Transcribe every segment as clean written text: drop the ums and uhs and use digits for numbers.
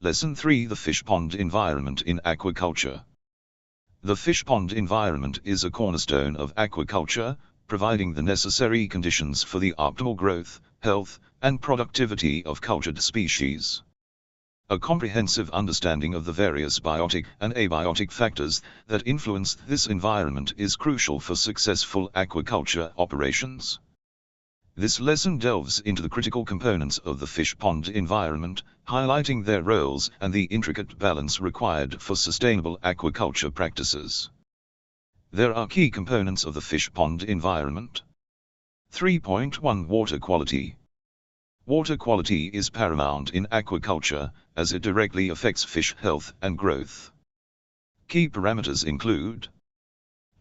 Lesson 3: The fish pond environment in aquaculture. The fish pond environment is a cornerstone of aquaculture, providing the necessary conditions for the optimal growth, health, and productivity of cultured species. A comprehensive understanding of the various biotic and abiotic factors that influence this environment is crucial for successful aquaculture operations. This lesson delves into the critical components of the fish pond environment, highlighting their roles and the intricate balance required for sustainable aquaculture practices. There are key components of the fish pond environment. 3.1 Water quality. Water quality is paramount in aquaculture, as it directly affects fish health and growth. Key parameters include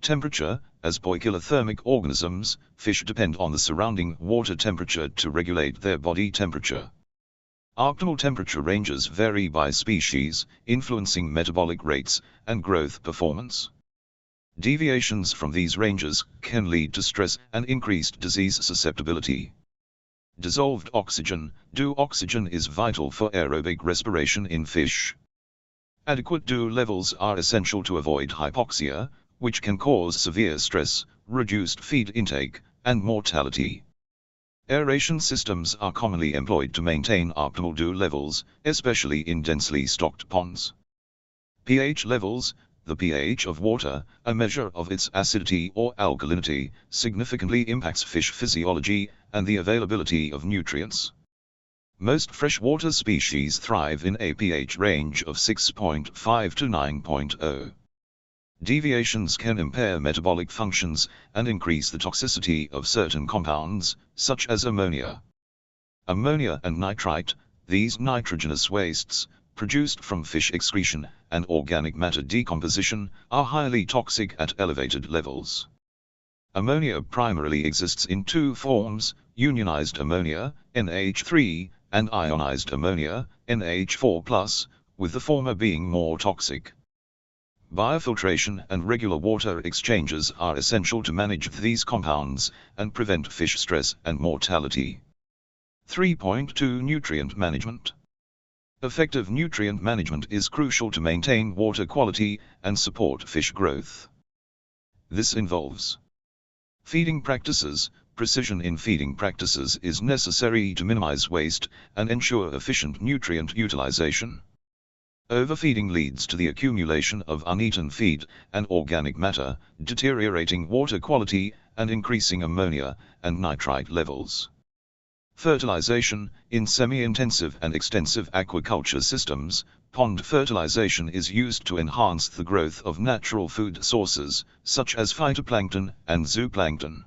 temperature. As poikilothermic organisms, fish depend on the surrounding water temperature to regulate their body temperature. Optimal temperature ranges vary by species, influencing metabolic rates and growth performance. Deviations from these ranges can lead to stress and increased disease susceptibility. Dissolved oxygen. DO oxygen is vital for aerobic respiration in fish. Adequate DO levels are essential to avoid hypoxia, which can cause severe stress, reduced feed intake, and mortality. Aeration systems are commonly employed to maintain optimal DO levels, especially in densely stocked ponds. pH levels. The pH of water, a measure of its acidity or alkalinity, significantly impacts fish physiology and the availability of nutrients. Most freshwater species thrive in a pH range of 6.5 to 9.0. Deviations can impair metabolic functions and increase the toxicity of certain compounds, such as ammonia. Ammonia and nitrite, these nitrogenous wastes, produced from fish excretion and organic matter decomposition, are highly toxic at elevated levels. Ammonia primarily exists in two forms: unionized ammonia, NH3, and ionized ammonia, NH4+, with the former being more toxic. Biofiltration and regular water exchanges are essential to manage these compounds and prevent fish stress and mortality. 3.2 Nutrient management. Effective nutrient management is crucial to maintain water quality and support fish growth. This involves feeding practices. Precision in feeding practices is necessary to minimize waste and ensure efficient nutrient utilization. Overfeeding leads to the accumulation of uneaten feed and organic matter, deteriorating water quality and increasing ammonia and nitrite levels. Fertilization. In semi-intensive and extensive aquaculture systems, pond fertilization is used to enhance the growth of natural food sources, such as phytoplankton and zooplankton.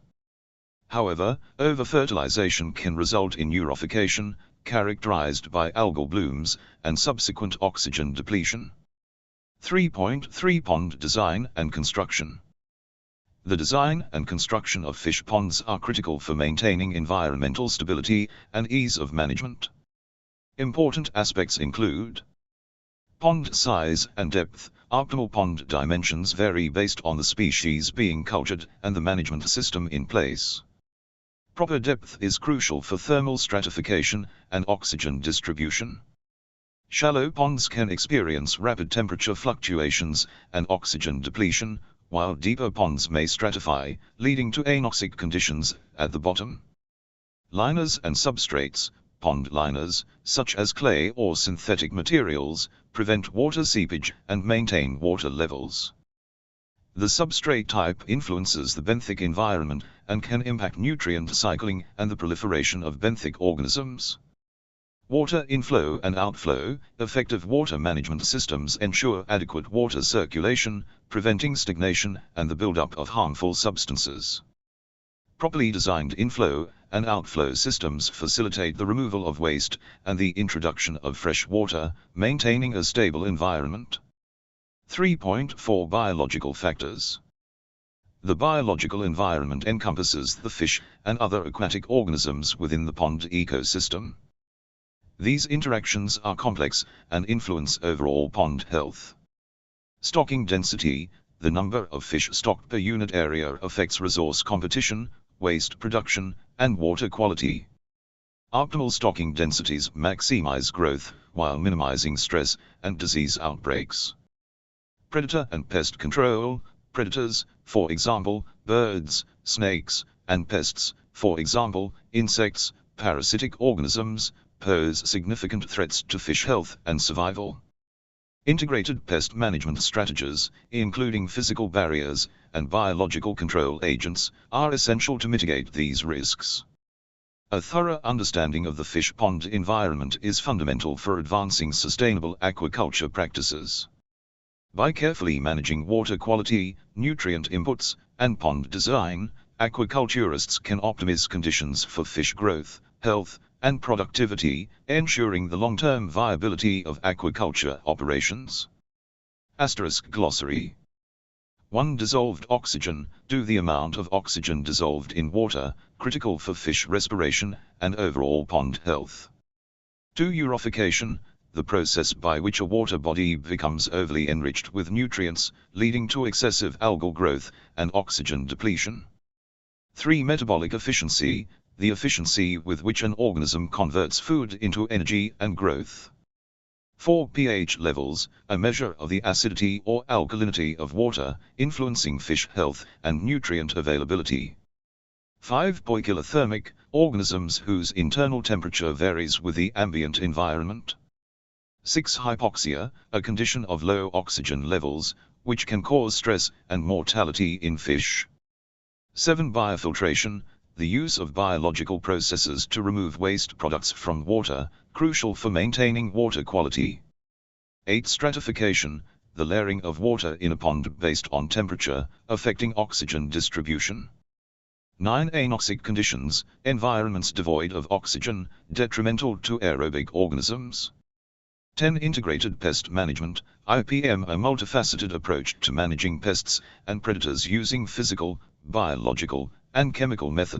However, over-fertilization can result in eutrophication, characterized by algal blooms and subsequent oxygen depletion. 3.3 Pond design and construction. The design and construction of fish ponds are critical for maintaining environmental stability and ease of management. Important aspects include pond size and depth. Optimal pond dimensions vary based on the species being cultured and the management system in place. Proper depth is crucial for thermal stratification and oxygen distribution. Shallow ponds can experience rapid temperature fluctuations and oxygen depletion, while deeper ponds may stratify, leading to anoxic conditions at the bottom. Liners and substrates. Pond liners, such as clay or synthetic materials, prevent water seepage and maintain water levels. The substrate type influences the benthic environment and can impact nutrient cycling and the proliferation of benthic organisms. Water inflow and outflow. Effective water management systems ensure adequate water circulation, preventing stagnation and the buildup of harmful substances. Properly designed inflow and outflow systems facilitate the removal of waste and the introduction of fresh water, maintaining a stable environment. 3.4 Biological factors. The biological environment encompasses the fish and other aquatic organisms within the pond ecosystem. These interactions are complex and influence overall pond health. Stocking density. The number of fish stocked per unit area affects resource competition, waste production, and water quality. Optimal stocking densities maximize growth while minimizing stress and disease outbreaks. Predator and pest control. Predators, for example, birds, snakes, and pests, for example, insects, parasitic organisms, pose significant threats to fish health and survival. Integrated pest management strategies, including physical barriers and biological control agents, are essential to mitigate these risks. A thorough understanding of the fish pond environment is fundamental for advancing sustainable aquaculture practices. By carefully managing water quality, nutrient inputs, and pond design, aquaculturists can optimize conditions for fish growth, health, and productivity, ensuring the long-term viability of aquaculture operations. *Glossary 1. Dissolved oxygen, due the amount of oxygen dissolved in water, critical for fish respiration and overall pond health. 2. Eutrophication, the process by which a water body becomes overly enriched with nutrients, leading to excessive algal growth and oxygen depletion. 3. Metabolic efficiency, the efficiency with which an organism converts food into energy and growth. 4. pH levels, a measure of the acidity or alkalinity of water, influencing fish health and nutrient availability. 5. Poikilothermic, organisms whose internal temperature varies with the ambient environment. 6. Hypoxia, a condition of low oxygen levels, which can cause stress and mortality in fish. 7. Biofiltration, the use of biological processes to remove waste products from water, crucial for maintaining water quality. 8. Stratification, the layering of water in a pond based on temperature, affecting oxygen distribution. 9. Anoxic conditions, environments devoid of oxygen, detrimental to aerobic organisms. 10. Integrated pest management, IPM, a multifaceted approach to managing pests and predators using physical, biological, and chemical methods.